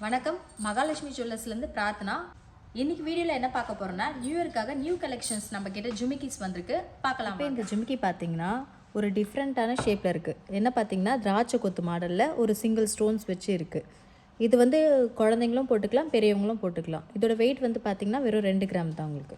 வணக்கம், மகாலட்சுமி ஜுவல்லர்ஸ்லேருந்து பிரார்த்தனா. இன்னைக்கு வீடியோவில் என்ன பார்க்க போகிறோன்னா, நியூ இயர்க்காக நியூ கலெக்ஷன்ஸ் நம்ம கிட்ட ஜுமிக்கிஸ் வந்திருக்கு, பார்க்கலாம். இப்போ இந்த ஜுமிக்கி பார்த்தீங்கன்னா ஒரு டிஃப்ரெண்ட்டான ஷேப்பில் இருக்குது. என்ன பார்த்தீங்கன்னா திராட்சை கொத்து மாடலில் ஒரு சிங்கிள் ஸ்டோன்ஸ் வச்சு இருக்குது. இது வந்து குழந்தைங்களும் போட்டுக்கலாம், பெரியவங்களும் போட்டுக்கலாம். இதோட வெயிட் வந்து பார்த்திங்கன்னா வெறும் 2 கிராம் தான் உங்களுக்கு.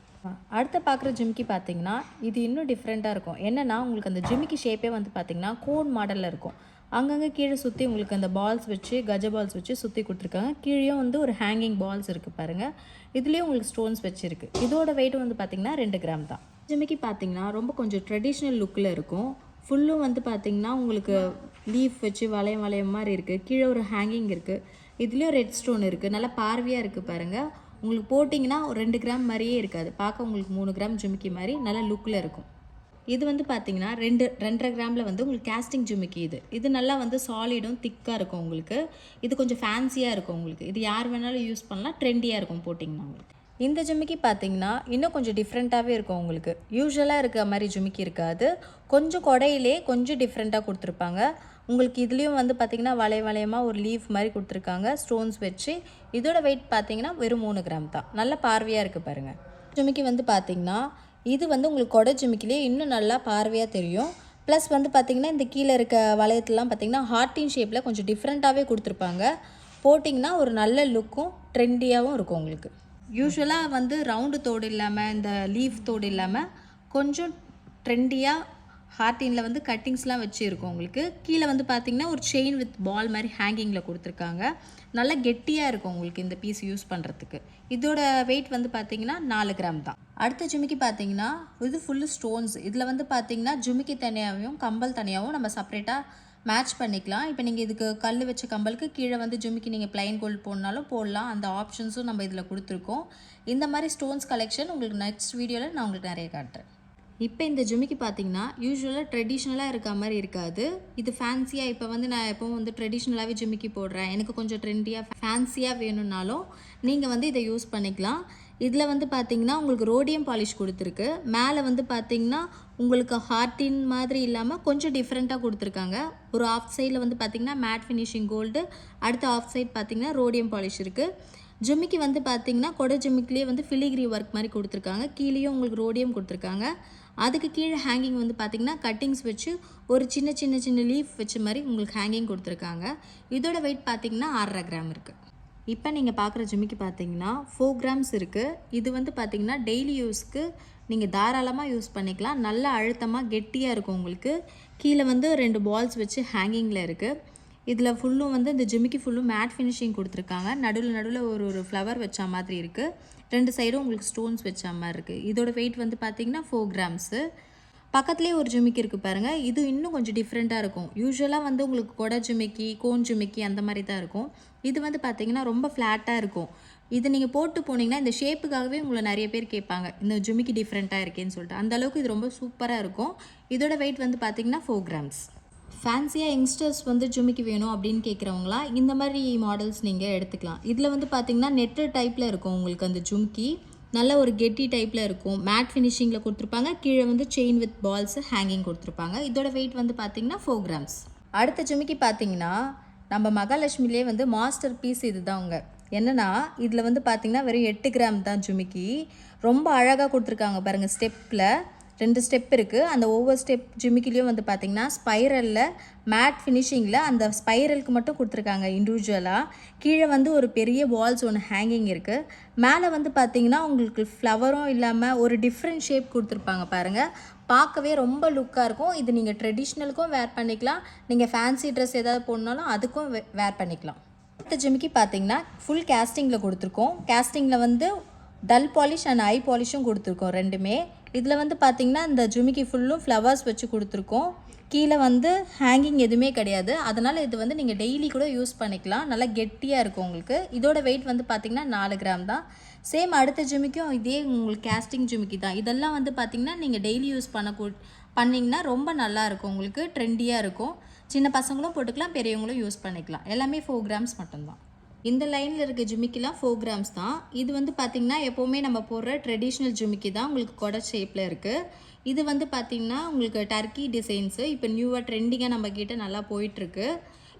அடுத்த பார்க்குற ஜிமிக்கி பார்த்தீங்கன்னா இது இன்னும் டிஃப்ரெண்ட்டாக இருக்கும். என்னென்னா உங்களுக்கு அந்த ஜிமிக்கி ஷேப்பே வந்து பார்த்திங்கன்னா கோன் மாடலில் இருக்கும். அங்கங்கே கீழே சுற்றி உங்களுக்கு அந்த பால்ஸ் வச்சு கஜ பால்ஸ் வச்சு சுற்றி கொடுத்துருக்காங்க. கீழேயும் வந்து ஒரு ஹேங்கிங் பால்ஸ் இருக்குது பாருங்கள். இதுலேயும் உங்களுக்கு ஸ்டோன்ஸ் வச்சுருக்கு. இதோட வெயிட் வந்து பார்த்திங்கன்னா 2 கிராம் தான். ஜிமிக்கி பார்த்திங்கன்னா ரொம்ப கொஞ்சம் ட்ரெடிஷ்னல் லுக்கில் இருக்கும். ஃபுல்லும் வந்து பார்த்திங்கன்னா உங்களுக்கு லீஃப் வச்சு வளையம் மாதிரி இருக்குது. கீழே ஒரு ஹேங்கிங் இருக்குது. இதுலேயும் ரெட் ஸ்டோன் இருக்குது. நல்லா பார்வையாக இருக்குது பாருங்கள். உங்களுக்கு போட்டிங்கன்னா ஒரு 2 கிராம் மாதிரியே இருக்காது. பார்க்க உங்களுக்கு 3 கிராம் ஜிமிக்கி மாதிரி நல்ல லுக்கில் இருக்கும். இது வந்து பார்த்திங்கன்னா 2.5 கிராமில் வந்து உங்களுக்கு கேஸ்டிங் ஜிமிக்கி. இது நல்லா வந்து சாலிடும் திக்காக இருக்கும் உங்களுக்கு. இது கொஞ்சம் ஃபேன்சியாக இருக்கும் உங்களுக்கு. இது யார் வேணாலும் யூஸ் பண்ணலாம், ட்ரெண்டியாக இருக்கும் போட்டிங்கன்னா உங்களுக்கு. இந்த ஜிமிக்கி பார்த்திங்கன்னா இன்னும் கொஞ்சம் டிஃப்ரெண்ட்டாகவே இருக்கும் உங்களுக்கு. யூஸ்வலாக இருக்க மாதிரி ஜிமிக்கி இருக்காது. கொஞ்சம் கொடையிலே கொஞ்சம் டிஃப்ரெண்ட்டாக கொடுத்துருப்பாங்க உங்களுக்கு. இதுலேயும் வந்து பார்த்திங்கன்னா வளையமாக ஒரு லீஃப் மாதிரி கொடுத்துருக்காங்க ஸ்டோன்ஸ் வச்சு. இதோட வெயிட் பார்த்திங்கன்னா வெறும் 3 கிராம் தான். நல்ல பார்வையாக இருக்குது பாருங்கள். ஜிமிக்கி வந்து பார்த்திங்கன்னா இது வந்து உங்களுக்கு கொடை ஜிமிக்கிலே இன்னும் நல்லா பார்வையாக தெரியும். ப்ளஸ் வந்து பார்த்திங்கன்னா இந்த கீழே இருக்க வளையத்துலாம் பார்த்திங்கன்னா ஹார்ட்டின் ஷேப்பில் கொஞ்சம் டிஃப்ரெண்ட்டாகவே கொடுத்துருப்பாங்க. போட்டிங்கன்னா ஒரு நல்ல லுக்கும் ட்ரெண்டியாகவும் இருக்கும் உங்களுக்கு. யூஸ்வலாக வந்து ரவுண்டு தோடு இல்லாமல் இந்த லீஃப் தோடு இல்லாமல் கொஞ்சம் ட்ரெண்டியாக ஹார்ட்டினில் வந்து கட்டிங்ஸ்லாம் வச்சு இருக்கும் உங்களுக்கு. கீழே வந்து பார்த்திங்கன்னா ஒரு செயின் வித் பால் மாதிரி ஹேங்கிங்கில் கொடுத்துருக்காங்க. நல்லா கெட்டியாக இருக்கும் உங்களுக்கு இந்த பீஸ் யூஸ் பண்ணுறதுக்கு. இதோட வெயிட் வந்து பார்த்திங்கன்னா 4 கிராம் தான். அடுத்த ஜிமிக்கி பார்த்திங்கன்னா இது ஃபுல்லு ஸ்டோன்ஸ். இதில் வந்து பார்த்திங்கன்னா ஜிமிக்கி தனியாகவும் கம்பல் தனியாகவும் நம்ம செப்பரேட்டாக மேட்ச் பண்ணிக்கலாம். இப்போ நீங்கள் இதுக்கு கல் வச்ச கம்பலுக்கு கீழே வந்து ஜிமிக்கி நீங்கள் ப்ளைன் கோல்டு போடனாலும் போடலாம். அந்த ஆப்ஷன்ஸும் நம்ம இதில் கொடுத்துருக்கோம். இந்த மாதிரி ஸ்டோன்ஸ் கலெக்ஷன் உங்களுக்கு நெக்ஸ்ட் வீடியோவில் நான் உங்களுக்கு நிறைய காட்டுறேன். இப்போ இந்த ஜிமிக்கி பார்த்திங்கன்னா யூஸ்வலாக ட்ரெடிஷ்னலாக இருக்க மாதிரி இருக்காது. இது ஃபேன்சியாக இப்போ வந்து நான் எப்போவும் வந்து ட்ரெடிஷ்னலாகவே ஜிமிக்கி போடுறேன், எனக்கு கொஞ்சம் ட்ரெண்டியாக ஃபேன்சியாக வேணும்னாலும் நீங்கள் வந்து இதை யூஸ் பண்ணிக்கலாம். இதில் வந்து பார்த்திங்கன்னா உங்களுக்கு ரோடியம் பாலிஷ் கொடுத்துருக்கு. மேலே வந்து பார்த்திங்கன்னா உங்களுக்கு ஹார்ட்டின் மாதிரி இல்லாமல் கொஞ்சம் டிஃப்ரெண்ட்டாக கொடுத்துருக்காங்க. ஒரு ஆஃப் சைடில் வந்து பார்த்திங்கன்னா மேட் ஃபினிஷிங் கோல்டு, அடுத்த ஆஃப் சைட் பார்த்திங்கன்னா ரோடியம் பாலிஷ் இருக்குது. ஜிமிக்கி வந்து பார்த்திங்கன்னா கொடை ஜிமிக்கிலேயே வந்து ஃபிலிகிரி ஒர்க் மாதிரி கொடுத்துருக்காங்க. கீழேயும் உங்களுக்கு ரோடியம் கொடுத்துருக்காங்க. அதுக்கு கீழே ஹேங்கிங் வந்து பார்த்திங்கன்னா கட்டிங்ஸ் வச்சு ஒரு சின்ன லீஃப் வச்ச மாதிரி உங்களுக்கு ஹேங்கிங் கொடுத்துருக்காங்க. இதோட வெயிட் பார்த்திங்கன்னா 6.5 கிராம் இருக்குது. இப்போ நீங்கள் பார்க்குற ஜிமிக்கி பார்த்திங்கன்னா 4 கிராம்ஸ் இருக்குது. இது வந்து பார்த்திங்கன்னா டெய்லி யூஸ்க்கு நீங்கள் தாராளமாக யூஸ் பண்ணிக்கலாம். நல்லா அழுத்தமாக கெட்டியாக இருக்கும் உங்களுக்கு. கீழே வந்து 2 பால்ஸ் வச்சு ஹேங்கிங்கில் இருக்குது. இதில் ஃபுல்லும் வந்து இந்த ஜிமிக்கி ஃபுல்லும் மேட் ஃபினிஷிங் கொடுத்துருக்காங்க. நடுவில் ஒரு ஃப்ளவர் வச்ச மாதிரி இருக்குது. 2 சைடும் உங்களுக்கு ஸ்டோன்ஸ் வச்ச மாதிரி இருக்குது. இதோட வெயிட் வந்து பார்த்திங்கன்னா 4 கிராம்ஸு. பக்கத்துலேயே ஒரு ஜிமிக்கி இருக்குது பாருங்கள். இது இன்னும் கொஞ்சம் டிஃப்ரெண்ட்டாக இருக்கும். யூஸ்வலாக வந்து உங்களுக்கு கொடை ஜிமிக்கி, கோன் ஜிமிக்கி அந்த மாதிரி தான் இருக்கும். இது வந்து பார்த்திங்கன்னா ரொம்ப ஃப்ளாட்டாக இருக்கும். இது நீங்கள் போட்டு போனீங்கன்னா இந்த ஷேப்புக்காகவே உங்களை நிறைய பேர் கேட்பாங்க, இந்த ஜிமிக்கி டிஃப்ரெண்ட்டாக இருக்கேன்னு சொல்லிட்டு. அந்தளவுக்கு இது ரொம்ப சூப்பராக இருக்கும். இதோட வெயிட் வந்து பார்த்திங்கன்னா 4 கிராம்ஸ். ஃபேன்சியாக யங்ஸ்டர்ஸ் வந்து ஜிமிக்கி வேணும் அப்படின்னு கேட்குறவங்களாம் இந்த மாதிரி மாடல்ஸ் நீங்கள் எடுத்துக்கலாம். இதில் வந்து பார்த்திங்கன்னா நெட்டு டைப்பில் இருக்கும் உங்களுக்கு அந்த ஜிமிக்கி. நல்ல ஒரு கெட்டி டைப்பில் இருக்கும். மேட் ஃபினிஷிங்கில் கொடுத்துருப்பாங்க. கீழே வந்து செயின் வித் பால்ஸ் ஹேங்கிங் கொடுத்துருப்பாங்க. இதோட வெயிட் வந்து பார்த்திங்கன்னா 4 கிராம்ஸ். அடுத்த ஜிமிக்கி பார்த்திங்கன்னா நம்ம மகாலட்சுமிலே வந்து மாஸ்டர் பீஸ் இது தான் உங்க. என்னென்னா இதில் வந்து பார்த்திங்கன்னா வெறும் 8 கிராம் தான் ஜிமிக்கி. ரொம்ப அழகாக கொடுத்துருக்காங்க பாருங்கள். ஸ்டெப்பில் 2 ஸ்டெப் இருக்குது. அந்த ஒவ்வொரு ஸ்டெப் ஜிமிக்கிலையும் வந்து பார்த்திங்கன்னா ஸ்பைரலில் மேட் ஃபினிஷிங்கில் அந்த ஸ்பைரலுக்கு மட்டும் கொடுத்துருக்காங்க இண்டிவிஜுவலாக. கீழே வந்து ஒரு பெரிய பால்ஸ் ஒன்று ஹேங்கிங் இருக்குது. மேலே வந்து பார்த்திங்கன்னா உங்களுக்கு ஃப்ளவரும் இல்லாமல் ஒரு டிஃப்ரெண்ட் ஷேப் கொடுத்துருப்பாங்க பாருங்கள். பார்க்கவே ரொம்ப லுக்காக இருக்கும். இது நீங்கள் ட்ரெடிஷ்னலுக்கும் வேர் பண்ணிக்கலாம், நீங்கள் ஃபேன்சி ட்ரெஸ் ஏதாவது போடனாலும் அதுக்கும் வேர் பண்ணிக்கலாம். அடுத்த ஜிமிக்கி பார்த்திங்கன்னா ஃபுல் கேஸ்டிங்கில் கொடுத்துருக்கோம். கேஸ்டிங்கில் வந்து டல் பாலிஷ் அண்ட் ஐ பாலிஷும் கொடுத்துருக்கோம் ரெண்டுமே. இதில் வந்து பார்த்திங்கன்னா இந்த ஜிமிக்கி ஃபுல்லும் ஃப்ளவர்ஸ் வச்சு கொடுத்துருக்கோம். கீழே வந்து ஹேங்கிங் எதுவுமே கிடையாது. அதனால் இது வந்து நீங்கள் டெய்லி கூட யூஸ் பண்ணிக்கலாம். நல்லா கெட்டியாக இருக்கும் உங்களுக்கு. இதோட வெயிட் வந்து பார்த்திங்கன்னா 4 கிராம் தான். சேம் அடுத்த ஜிமிக்கும் இதே உங்களுக்கு கேஸ்டிங் ஜிமிக்கி தான். இதெல்லாம் வந்து பார்த்திங்கன்னா நீங்கள் டெய்லி யூஸ் பண்ணிங்கன்னா ரொம்ப நல்லாயிருக்கும் உங்களுக்கு. ட்ரெண்டியாக இருக்கும். சின்ன பசங்களும் போட்டுக்கலாம், பெரியவங்களும் யூஸ் பண்ணிக்கலாம். எல்லாமே 4 கிராம்ஸ் மட்டும்தான். இந்த லைனில் இருக்க ஜிமிக்கிலாம் 4 கிராம்ஸ் தான். இது வந்து பார்த்திங்கன்னா எப்போவுமே நம்ம போடுற ட்ரெடிஷ்னல் ஜிமிக்கி தான் உங்களுக்கு கொடை ஷேப்பில் இருக்குது. இது வந்து பார்த்திங்கன்னா உங்களுக்கு டர்க்கி டிசைன்ஸு இப்போ நியூவாக ட்ரெண்டிங்காக நம்ம கிட்ட நல்லா போயிட்டுருக்கு.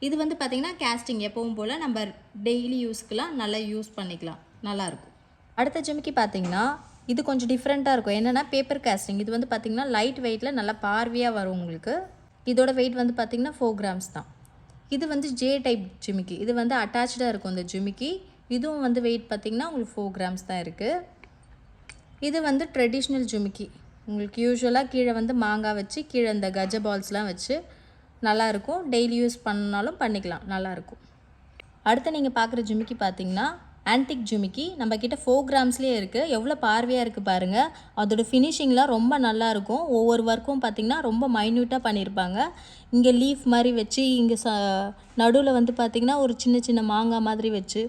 இது வந்து பார்த்திங்கன்னா கேஸ்டிங் எப்பவும் போல் நம்ம டெய்லி யூஸ்க்கெலாம் நல்லா யூஸ் பண்ணிக்கலாம், நல்லாயிருக்கும். அடுத்த ஜிமிக்கி பார்த்திங்கன்னா இது கொஞ்சம் டிஃப்ரெண்ட்டாக இருக்கும். என்னென்னா பேப்பர் கேஸ்டிங். இது வந்து பார்த்திங்கன்னா லைட் வெயிட்டில் நல்லா பார்வையாக வரும் உங்களுக்கு. இதோட வெயிட் வந்து பார்த்திங்கன்னா 4 grams தான். இது வந்து ஜே டைப் ஜிமிக்கி. இது வந்து அட்டாச்சாக இருக்கும் இந்த ஜிமிக்கி. இதுவும் வந்து வெயிட் பார்த்திங்கன்னா உங்களுக்கு 4 grams தான் இருக்குது. இது வந்து ட்ரெடிஷ்னல் ஜிமிக்கி. உங்களுக்கு யூஸ்வலாக கீழே வந்து மாங்காய் வச்சு கீழே இந்த கஜ பால்ஸ்லாம் வச்சு நல்லாயிருக்கும். டெய்லி யூஸ் பண்ணாலும் பண்ணிக்கலாம், நல்லாயிருக்கும். அடுத்து நீங்கள் பார்க்குற ஜிமிக்கி பார்த்திங்கன்னா ஆன்டிக் ஜிமிக்கி. நம்மக்கிட்ட 4 grams-லேயே இருக்குது. எவ்வளோ பார்வையாக இருக்குது பாருங்கள். அதோட ஃபினிஷிங்லாம் ரொம்ப நல்லாயிருக்கும். ஒவ்வொரு ஒர்க்கும் பார்த்திங்கன்னா ரொம்ப மைன்யூட்டாக பண்ணியிருப்பாங்க. இங்கே லீஃப் மாதிரி வச்சு இங்கே நடுவில் வந்து பார்த்திங்கன்னா ஒரு சின்ன சின்ன மாங்காய் மாதிரி வச்சு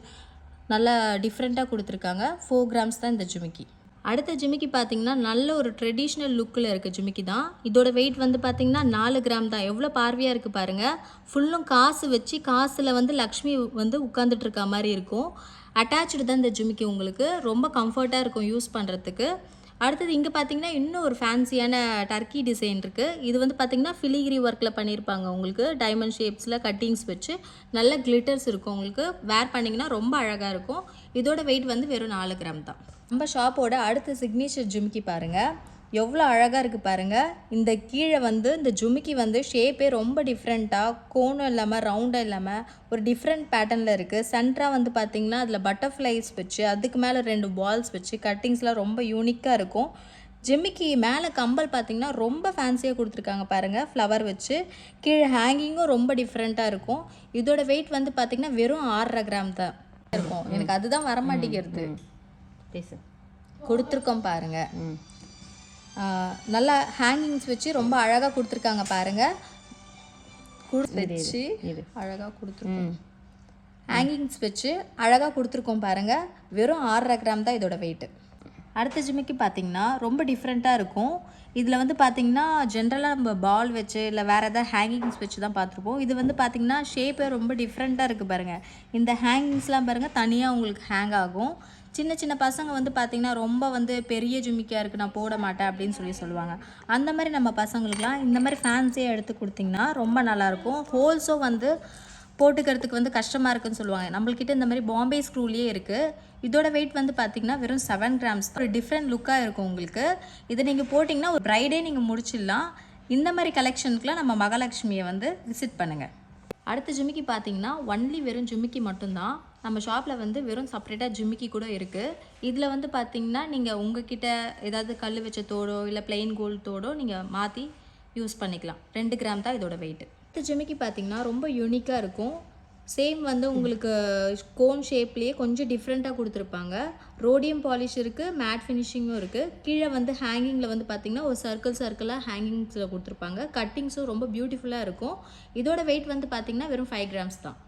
நல்லா டிஃப்ரெண்ட்டாக கொடுத்துருக்காங்க. 4 grams தான் இந்த ஜிமிக்கி. அடுத்த ஜிமிக்கி பார்த்திங்கன்னா நல்ல ஒரு ட்ரெடிஷ்னல் லுக்கில் இருக்க ஜிமிக்கி தான். இதோட வெயிட் வந்து பார்த்திங்கன்னா 4 gram தான். எவ்வளோ பார்வையாக இருக்குது பாருங்கள். ஃபுல்லும் காசு வச்சு காசில் வந்து லக்ஷ்மி வந்து உட்காந்துட்டு இருக்க மாதிரி இருக்கும். அட்டாச்சு தான் இந்த ஜிமிக்கி. உங்களுக்கு ரொம்ப கம்ஃபர்ட்டாக இருக்கும் யூஸ் பண்ணுறதுக்கு. அடுத்தது இங்கே பார்த்திங்கன்னா இன்னும் ஒரு ஃபேன்சியான டர்க்கி டிசைன் இருக்குது. இது வந்து பார்த்திங்கன்னா ஃபிலிகிரி ஒர்க்கில் பண்ணியிருப்பாங்க. உங்களுக்கு டைமண்ட் ஷேப்ஸில் கட்டிங்ஸ் வச்சு நல்ல கிளிட்டர்ஸ் இருக்கும். உங்களுக்கு வேர் பண்ணிங்கன்னா ரொம்ப அழகாக இருக்கும். இதோட வெயிட் வந்து வெறும் 4 gram தான். நம்ம ஷாப்போட அடுத்த சிக்னேச்சர் ஜிமிக்கி பாருங்கள். எவ்வளோ அழகாக இருக்குது பாருங்கள். இந்த கீழே வந்து இந்த ஜிமிக்கி வந்து ஷேப்பே ரொம்ப டிஃப்ரெண்ட்டாக கோணும் இல்லாமல் ரவுண்டாக இல்லாமல் ஒரு டிஃப்ரெண்ட் பேட்டர்னில் இருக்குது. சென்டராக வந்து பார்த்திங்கன்னா அதில் பட்டர்ஃப்ளைஸ் வச்சு அதுக்கு மேலே 2 balls வச்சு கட்டிங்ஸ்லாம் ரொம்ப யூனிக்காக இருக்கும். ஜிமிக்கி மேலே கம்பல் பார்த்திங்கன்னா ரொம்ப ஃபேன்சியாக கொடுத்துருக்காங்க பாருங்கள், ஃப்ளவர் வச்சு. கீழே ஹேங்கிங்கும் ரொம்ப டிஃப்ரெண்ட்டாக இருக்கும். இதோட வெயிட் வந்து பார்த்திங்கன்னா வெறும் 6.5 gram தான் இருக்கும். எனக்கு அதுதான் வரமாட்டேங்கிறது. கொடுத்துருக்கோம் பாருங்கள். நல்லா ஹேங்கிங்ஸ் வச்சு ரொம்ப அழகாக கொடுத்துருக்காங்க பாருங்கள். வச்சு அழகாக கொடுத்துருக்கோம். ஹேங்கிங்ஸ் வச்சு அழகாக கொடுத்துருக்கோம் பாருங்கள். வெறும் 6.5 gram தான் இதோட வெயிட்டு. அடுத்த ஜிமிக்கி பார்த்திங்கன்னா ரொம்ப டிஃப்ரெண்ட்டாக இருக்கும். இதில் வந்து பார்த்திங்கன்னா ஜென்ரலாக நம்ம பால் வச்சு இல்லை வேறு எதாவது ஹேங்கிங்ஸ் வச்சு தான் பார்த்துருப்போம். இது வந்து பார்த்திங்கன்னா ஷேப்பே ரொம்ப டிஃப்ரெண்ட்டாக இருக்குது பாருங்கள். இந்த ஹேங்கிங்ஸ்லாம் பாருங்கள் தனியாக உங்களுக்கு ஹேங் ஆகும். சின்ன சின்ன பசங்க வந்து பார்த்திங்கன்னா ரொம்ப வந்து பெரிய ஜிமிக்கியாக இருக்குது, நான் போட மாட்டேன் அப்படின்னு சொல்லுவாங்க. அந்த மாதிரி நம்ம பசங்களுக்குலாம் இந்த மாதிரி ஃபேன்சியாக எடுத்து கொடுத்திங்கன்னா ரொம்ப நல்லாயிருக்கும். ஹோல்ஸும் வந்து போட்டுக்கிறதுக்கு வந்து கஷ்டமாக இருக்குதுன்னு சொல்லுவாங்க. நம்மள்கிட்ட இந்த மாதிரி பாம்பே ஸ்க்ரூலேயே இருக்குது. இதோட வெயிட் வந்து பார்த்திங்கன்னா வெறும் 7 grams. ஒரு டிஃப்ரெண்ட் லுக்காக இருக்கும் உங்களுக்கு. இதை நீங்கள் போட்டிங்கன்னா ஒரு ப்ரைடே நீங்கள் முடிச்சிடலாம். இந்த மாதிரி கலெக்ஷனுக்குலாம் நம்ம மகாலட்சுமியை வந்து விசிட் பண்ணுங்கள். அடுத்த ஜிமிக்கி பார்த்திங்கன்னா ஒன்லி வெறும் ஜிமிக்கி மட்டும்தான். நம்ம ஷாப்பில் வந்து வெறும் செப்பரேட்டாக ஜிமிக்கி கூட இருக்குது. இதில் வந்து பார்த்திங்கன்னா நீங்கள் உங்ககிட்ட ஏதாவது கல் வச்ச தோடோ இல்லை பிளெயின் கோல்டு தோடோ நீங்கள் மாற்றி யூஸ் பண்ணிக்கலாம். 2 gram தான் இதோட வெயிட்டு. இந்த ஜிமிக்கி பார்த்திங்கன்னா ரொம்ப யூனிக்காக இருக்கும். சேம் வந்து உங்களுக்கு கோன் ஷேப்லேயே கொஞ்சம் டிஃப்ரெண்ட்டாக கொடுத்துருப்பாங்க. ரோடியம் பாலிஷ் இருக்குது, மேட் ஃபினிஷிங்கும் இருக்குது. கீழே வந்து ஹேங்கிங்கில் வந்து பார்த்திங்கன்னா ஒரு சர்க்கிளாக ஹேங்கிங்ஸில் கொடுத்துருப்பாங்க. கட்டிங்ஸும் ரொம்ப பியூட்டிஃபுல்லாக இருக்கும். இதோட வெயிட் வந்து பார்த்திங்கன்னா வெறும் 5 grams தான்.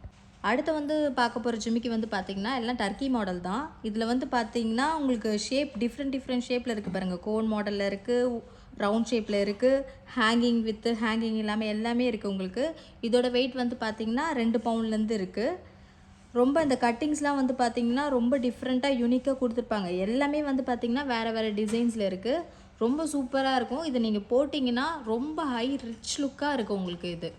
அடுத்து வந்து பார்க்க போகிற ஜிமிக்கி வந்து பார்த்திங்கன்னா எல்லாம் டர்க்கி மாடல் தான். இதில் வந்து பார்த்திங்கன்னா உங்களுக்கு ஷேப் டிஃப்ரெண்ட் ஷேப்பில் இருக்குது பாருங்கள். கோன் மாடலில் இருக்குது, ரவுண்ட் ஷேப்பில் இருக்குது, ஹேங்கிங் வித்து ஹேங்கிங் எல்லாமே இருக்குது உங்களுக்கு. இதோட வெயிட் வந்து பார்த்திங்கன்னா 2 pound இருக்குது. ரொம்ப இந்த கட்டிங்ஸ்லாம் வந்து பார்த்திங்கன்னா ரொம்ப டிஃப்ரெண்ட்டாக யூனிக்காக கொடுத்துருப்பாங்க. எல்லாமே வந்து பார்த்திங்கன்னா வேறு டிசைன்ஸில் இருக்குது. ரொம்ப சூப்பராக இருக்கும். இதை நீங்கள் போட்டிங்கன்னா ரொம்ப ரிச் லுக்காக இருக்கும் உங்களுக்கு. இது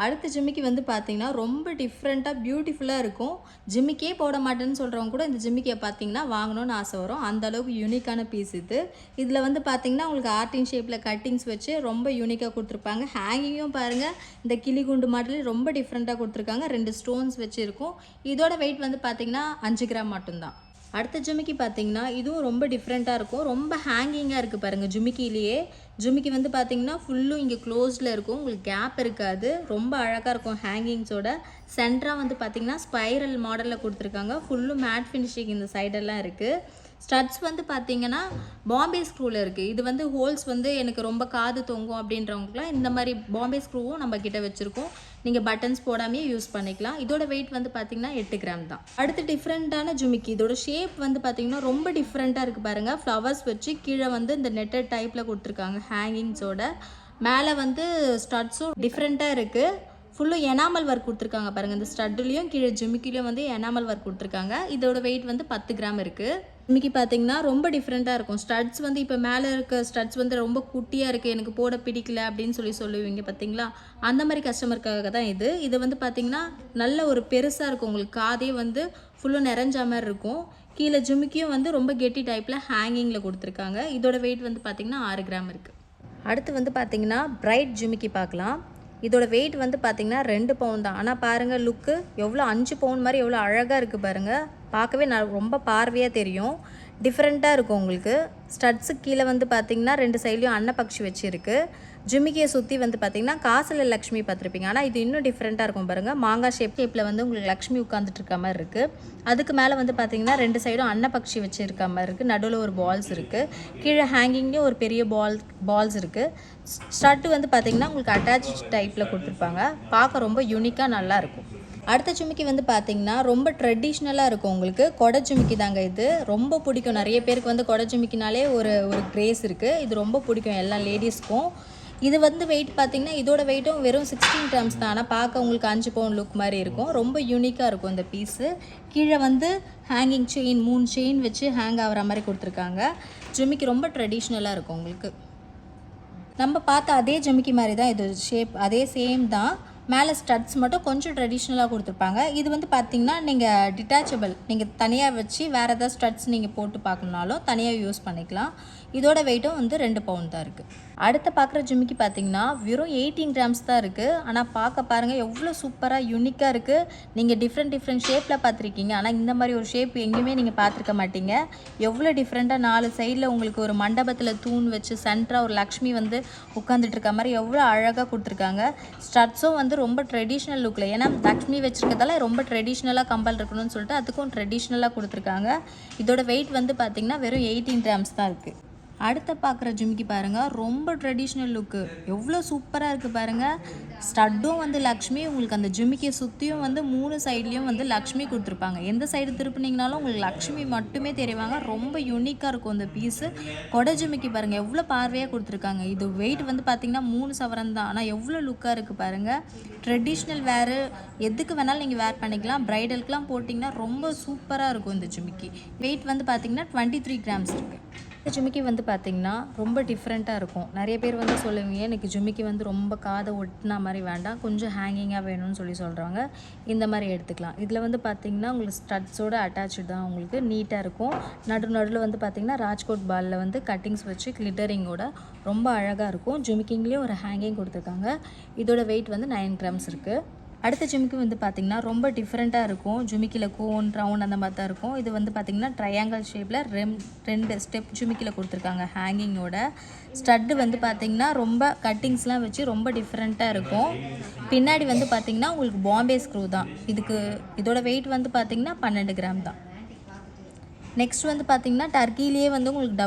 அடுத்த ஜிமிக்கி வந்து பார்த்திங்கன்னா ரொம்ப டிஃப்ரெண்ட்டாக பியூட்டிஃபுல்லாக இருக்கும். ஜிமிக்கே போட மாட்டேன்னு சொல்கிறவங்க கூட இந்த ஜிமிக்கியை பார்த்திங்கன்னா வாங்கணும்னு ஆசை வரும். அந்தளவுக்கு யூனிக்கான பீஸ் இது. இதில் வந்து பார்த்திங்கன்னா உங்களுக்கு ஆர்டின் ஷேப்பில் கட்டிங்ஸ் வச்சு ரொம்ப யூனிக்காக கொடுத்துருப்பாங்க. ஹேங்கிங்கும் பாருங்கள் இந்த கிளி குண்டு மாடலே ரொம்ப டிஃப்ரெண்ட்டாக கொடுத்துருக்காங்க. 2 stones வச்சு இருக்கும். இதோட வெயிட் வந்து பார்த்திங்கன்னா 5 gram மட்டும்தான். அடுத்த ஜிமிக்கி பார்த்திங்கன்னா இதுவும் ரொம்ப டிஃப்ரெண்ட்டாக இருக்கும். ரொம்ப ஹேங்கிங்காக இருக்குது பாருங்கள். ஜிமிக்கி வந்து பார்த்திங்கன்னா ஃபுல்லும் இங்கே க்ளோஸ்டில் இருக்கும். உங்களுக்கு கேப் இருக்காது. ரொம்ப அழகாக இருக்கும் ஹேங்கிங்ஸோட. சென்டராக வந்து பார்த்திங்கன்னா ஸ்பைரல் மாடலில் கொடுத்துருக்காங்க. ஃபுல்லும் மேட் ஃபினிஷிங் இந்த சைடெல்லாம் இருக்குது. ஸ்டட்ஸ் வந்து பார்த்திங்கன்னா பாம்பே ஸ்க்ரூவில் இருக்குது. இது வந்து ஹோல்ஸ் வந்து எனக்கு ரொம்ப காது தொங்கும் அப்படின்றவங்களுக்குலாம் இந்த மாதிரி பாம்பே ஸ்க்ரூவும் நம்ம கிட்ட வச்சுருக்கோம். நீங்கள் பட்டன்ஸ் போடாமே யூஸ் பண்ணிக்கலாம். இதோட வெயிட் வந்து பார்த்திங்கன்னா 8 gram தான். அடுத்து டிஃப்ரெண்ட்டான ஜிமிக்கி. இதோட ஷேப் வந்து பார்த்திங்கன்னா ரொம்ப டிஃப்ரெண்ட்டாக இருக்குது பாருங்கள். ஃப்ளவர்ஸ் வச்சு கீழே வந்து இந்த நெட்டட் டைப்பில் கொடுத்துருக்காங்க ஹேங்கிங்ஸோட. மேலே வந்து ஸ்டட்ஸும் டிஃப்ரெண்ட்டாக இருக்குது. ஃபுல்லும் எனாமல் ஒர்க் கொடுத்துருக்காங்க பாருங்கள். இந்த ஸ்டட்லேயும் கீழே ஜிமிக்கிலையும் வந்து எனாமல் ஒர்க் கொடுத்துருக்காங்க. இதோட வெயிட் வந்து 10 கிராம் இருக்குது. ஜிமிக்கி பார்த்தீங்கன்னா ரொம்ப டிஃப்ரெண்ட்டாக இருக்கும். ஸ்டட்ஸ் வந்து இப்போ மேலே இருக்க ஸ்டட்ஸ் வந்து ரொம்ப குட்டியாக இருக்குது, எனக்கு போட பிடிக்கல அப்படின்னு சொல்லுவீங்க பார்த்தீங்களா, அந்த மாதிரி கஸ்டமருக்காக தான் இது. இது வந்து பார்த்தீங்கன்னா நல்ல ஒரு பெருசாக இருக்கும், உங்களுக்கு காதே வந்து ஃபுல்லும் நிறைஞ்ச மாதிரி இருக்கும். கீழே ஜிமிக்கியும் வந்து ரொம்ப கெட்டி டைப்பில் ஹேங்கிங்கில் கொடுத்துருக்காங்க. இதோட வெயிட் வந்து பார்த்திங்கன்னா 6 கிராம் இருக்குது. அடுத்து வந்து பார்த்திங்கன்னா பிரைட் ஜிமிக்கி பார்க்கலாம். இதோட வெயிட் வந்து பார்த்திங்கன்னா 2 பவுன் தான். ஆனால் பாருங்கள் லுக்கு எவ்வளோ 5 பவுன் மாதிரி எவ்வளோ அழகாக இருக்குது பாருங்கள். பார்க்கவே ரொம்ப பார்வையாக தெரியும், டிஃப்ரெண்ட்டாக இருக்கும் உங்களுக்கு. ஸ்டட்ஸு கீழே வந்து பார்த்திங்கன்னா 2 சைட்லேயும் அன்னப்பக்ஷி வச்சுருக்கு. ஜிமிக்கியை சுற்றி வந்து பார்த்திங்கன்னா காசில் லக்ஷ்மி பார்த்துருப்பீங்க. ஆனால் இது இன்னும் டிஃப்ரெண்ட்டாக இருக்கும் பாருங்கள். மாங்காய் ஷேப்பில் வந்து உங்களுக்கு லக்ஷ்மி உட்காந்துட்டு இருக்க மாதிரி இருக்குது. அதுக்கு மேலே வந்து பார்த்திங்கன்னா 2 சைடும் அன்னப்பக்ஷி வச்சுருக்க மாதிரி இருக்குது. நடுவில் ஒரு பால்ஸ் இருக்குது. கீழே ஹேங்கிங்லேயும் ஒரு பெரிய பால்ஸ் இருக்குது. ஸ்டட்டு வந்து பார்த்திங்கன்னா உங்களுக்கு அட்டாச் டைப்பில் கொடுத்துருப்பாங்க. பார்க்க ரொம்ப யூனிக்காக நல்லாயிருக்கும். அடுத்த ஜிமிக்கி வந்து பார்த்திங்கன்னா ரொம்ப ட்ரெடிஷ்னலாக இருக்கும் உங்களுக்கு. கொடை ஜிமிக்கி தாங்க இது. ரொம்ப பிடிக்கும் நிறைய பேருக்கு வந்து கொடை ஜிமிக்கினாலே ஒரு கிரேஸ் இருக்குது. இது ரொம்ப பிடிக்கும் எல்லா லேடிஸ்க்கும். இது வந்து வெயிட் பார்த்திங்கன்னா இதோட வெயிட்டும் வெறும் 16 கிராம்ஸ் தான். ஆனால் பார்க்க உங்களுக்கு 5 பவுன் லுக் மாதிரி இருக்கும். ரொம்ப யூனிக்காக இருக்கும் இந்த பீஸு. கீழே வந்து ஹேங்கிங் செயின் 3 செயின் வச்சு ஹேங் ஆகிற மாதிரி கொடுத்துருக்காங்க. ஜிமிக்கி ரொம்ப ட்ரெடிஷ்னலாக இருக்கும் உங்களுக்கு. நம்ம பார்த்த அதே ஜிமிக்கி மாதிரி தான் இது ஷேப், அதே சேம் தான். மேலே ஸ்டட்ஸ் மட்டும் கொஞ்சம் ட்ரெடிஷ்னலாக கொடுத்துருப்பாங்க. இது வந்து பார்த்திங்கன்னா நீங்கள் டிட்டாச்சபிள், நீங்கள் தனியாக வச்சு வேறு ஏதாவது ஸ்டட்ஸ் நீங்கள் போட்டு பார்க்கணுனாலும் தனியாக யூஸ் பண்ணிக்கலாம். இதோட வெயிட்டும் வந்து 2 பவுன் தான் இருக்குது. அடுத்து பார்க்குற ஜிமிக்கி பார்த்திங்கன்னா வெறும் 18 கிராம்ஸ் தான் இருக்குது. ஆனால் பார்க்க பாருங்கள் எவ்வளோ சூப்பராக யூனிக்காக இருக்குது. நீங்கள் டிஃப்ரெண்ட் ஷேப்பில் பார்த்துருக்கீங்க, ஆனால் இந்த மாதிரி ஒரு ஷேப் எங்கேயுமே நீங்கள் பார்த்துருக்க மாட்டீங்க. எவ்வளோ டிஃப்ரெண்ட்டாக 4 சைடில் உங்களுக்கு ஒரு மண்டபத்தில் தூண் வச்சு சென்டராக ஒரு லக்ஷ்மி வந்து உட்காந்துட்டு இருக்க மாதிரி எவ்வளோ அழகாக கொடுத்துருக்காங்க. ஸ்டட்ஸும் வந்து ரொம்ப ட்ரெடிஷ்னல் லுக்கில், ஏன்னா லக்ஷ்மி வச்சுருக்கதால ரொம்ப ட்ரெடிஷ்னலாக கம்பல் இருக்கணும்னு சொல்லிட்டு அதுக்கும் ட்ரெடிஷ்னலாக கொடுத்துருக்காங்க. இதோட வெயிட் வந்து பார்த்திங்கன்னா வெறும் 18 கிராம்ஸ் தான் இருக்குது. அடுத்த பார்க்குற ஜிமிக்கி பாருங்கள், ரொம்ப ட்ரெடிஷ்னல் லுக்கு, எவ்வளோ சூப்பராக இருக்குது பாருங்கள். ஸ்டட்டும் வந்து லக்ஷ்மி, உங்களுக்கு அந்த ஜிமிக்கியை சுற்றியும் வந்து 3 சைட்லேயும் வந்து லக்ஷ்மி கொடுத்துருப்பாங்க. எந்த சைடு திருப்பினீங்கனாலும் உங்களுக்கு லக்ஷ்மி மட்டுமே தெரிவாங்க. ரொம்ப யூனிக்காக இருக்கும் இந்த பீஸு. கொடை ஜிமிக்கி பாருங்கள் எவ்வளோ பார்வையாக கொடுத்துருக்காங்க. இது வெயிட் வந்து பார்த்திங்கன்னா 3 சவரன் தான். ஆனால் எவ்வளோ லுக்காக இருக்குது பாருங்கள். ட்ரெடிஷ்னல் வேறு எதுக்கு வேணாலும் நீங்கள் வேர் பண்ணிக்கலாம். ப்ரைடலுக்குலாம் போட்டிங்கன்னா ரொம்ப சூப்பராக இருக்கும் இந்த ஜிமிக்கி. வெயிட் வந்து பார்த்திங்கன்னா 23 கிராம்ஸ் இருக்குது. இந்த ஜிமிக்கி வந்து பார்த்திங்கன்னா ரொம்ப டிஃப்ரெண்ட்டாக இருக்கும். நிறைய பேர் வந்து சொல்லுவீங்க எனக்கு ஜிமிக்கி வந்து ரொம்ப காதை ஒட்டினா மாதிரி வேண்டாம், கொஞ்சம் ஹேங்கிங்காக வேணும்னு சொல்கிறாங்க. இந்த மாதிரி எடுத்துக்கலாம். இதில் வந்து பார்த்திங்கன்னா உங்களுக்கு ஸ்டட்ஸோட அட்டாச்சு தான், உங்களுக்கு நீட்டாக இருக்கும். நடுவில் வந்து பார்த்திங்கன்னா ராஜ்கோட் பாலில் வந்து கட்டிங்ஸ் வச்சு கிளிட்டரிங்கோட ரொம்ப அழகாக இருக்கும். ஜிமிக்கிங்லேயும் ஒரு ஹேங்கிங் கொடுத்துருக்காங்க. இதோட வெயிட் வந்து 9 கிராம்ஸ் இருக்குது. அடுத்த ஜிமிக்கி வந்து பார்த்திங்கன்னா ரொம்ப டிஃப்ரெண்ட்டாக இருக்கும். ஜிமிக்கியில் கோன் ரவுண்ட் அந்த மாதிரி தான் இருக்கும். இது வந்து பார்த்திங்கன்னா ட்ரையாங்கிள் ஷேப்பில் 2 ஸ்டெப் ஜிமிக்கியில் கொடுத்துருக்காங்க ஹேங்கிங்கோட. ஸ்டட்டு வந்து பார்த்திங்கன்னா ரொம்ப கட்டிங்ஸ்லாம் வச்சு ரொம்ப டிஃப்ரெண்ட்டாக இருக்கும். பின்னாடி வந்து பார்த்திங்கன்னா உங்களுக்கு பாம்பே ஸ்க்ரூ தான். இதோட வெயிட் வந்து பார்த்திங்கன்னா 12 கிராம் தான். நெக்ஸ்ட் வந்து பார்த்திங்கன்னா டர்க்கிலேயே வந்து உங்களுக்கு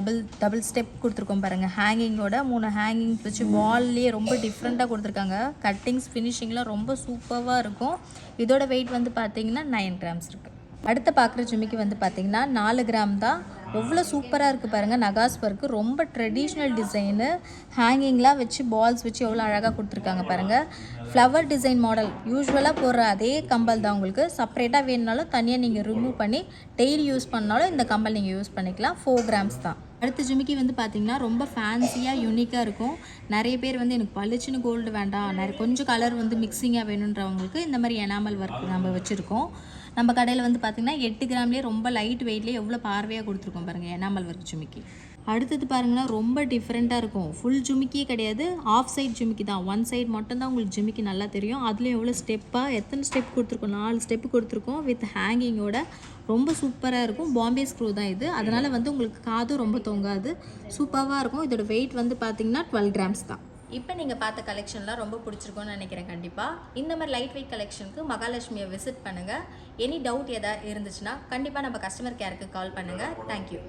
டபுள் ஸ்டெப் கொடுத்துருக்கோம் பாருங்கள். ஹேங்கிங்கோட 3 ஹேங்கிங்ஸ் வச்சு வால்லேயே ரொம்ப டிஃப்ரெண்ட்டாக கொடுத்துருக்காங்க. கட்டிங்ஸ் ஃபினிஷிங்லாம் ரொம்ப சூப்பராக இருக்கும். இதோட வெயிட் வந்து பார்த்திங்கன்னா 9 கிராம்ஸ் இருக்குது. அடுத்து பார்க்குற ஜிமிக்கி வந்து பார்த்திங்கன்னா 4 கிராம் தான். எவ்வளோ சூப்பராக இருக்குது பாருங்கள். நகாஸ் ஒர்க்கு ரொம்ப ட்ரெடிஷ்னல் டிசைனு. ஹேங்கிங்லாம் வச்சு பால்ஸ் வச்சு எவ்வளோ அழகாக கொடுத்துருக்காங்க பாருங்கள். ஃப்ளவர் டிசைன் மாடல் யூஸ்வலாக போடுற அதே கம்பல் தான். உங்களுக்கு செப்பரேட்டாக வேணுனாலும் தனியாக நீங்கள் ரிமூவ் பண்ணி டெய்லி யூஸ் பண்ணாலும் இந்த கம்பல் நீங்கள் யூஸ் பண்ணிக்கலாம். 4 கிராம்ஸ் தான். அடுத்த ஜிமிக்கி வந்து பார்த்திங்கன்னா ரொம்ப ஃபேன்சியாக யூனிக்காக இருக்கும். நிறைய பேர் வந்து எனக்கு பளிச்சுன்னு கோல்டு வேண்டாம், கொஞ்சம் கலர் வந்து மிக்சிங்காக வேணுன்றவங்களுக்கு இந்த மாதிரி எனாமல் ஒர்க் நம்ம வச்சுருக்கோம். நம்ம கடையில் வந்து பார்த்திங்கன்னா 8 கிராம்லேயே ரொம்ப லைட் வெயிட்லேயே எவ்வளோ பார்வையாக கொடுத்துருக்கோம் பாருங்கள் எனாமல் ஒர்க் ஜிமிக்கி. அடுத்தது பாருங்கன்னா ரொம்ப டிஃப்ரெண்ட்டாக இருக்கும். ஃபுல் ஜிமிக்கியே கிடையாது, ஆஃப் சைட் ஜிமிக்கி தான். 1 சைட் மட்டும்தான் உங்களுக்கு ஜிமிக்கி நல்லா தெரியும். அதுலேயும் எவ்வளோ எத்தனை ஸ்டெப் கொடுத்துருக்கோம், 4 ஸ்டெப்பு கொடுத்துருக்கோம் வித் ஹேங்கிங்கோட. ரொம்ப சூப்பராக இருக்கும். பாம்பே ஸ்க்ரூ தான் இது, அதனால் வந்து உங்களுக்கு காதும் ரொம்ப தொங்காது, சூப்பராக இருக்கும். இதோட வெயிட் வந்து பார்த்திங்கன்னா 12 கிராம்ஸ் தான். இப்போ நீங்கள் பார்த்த கலெக்ஷன்லாம் ரொம்ப பிடிச்சிருக்கும்னு நினைக்கிறேன். கண்டிப்பாக இந்த மாதிரி லைட் வெயிட் கலெக்ஷனுக்கு மகாலட்சுமியை விசிட் பண்ணுங்கள். எனி டவுட் எதாவது இருந்துச்சுன்னா கண்டிப்பாக நம்ம கஸ்டமர் கேருக்கு கால் பண்ணுங்கள். தேங்க்யூ.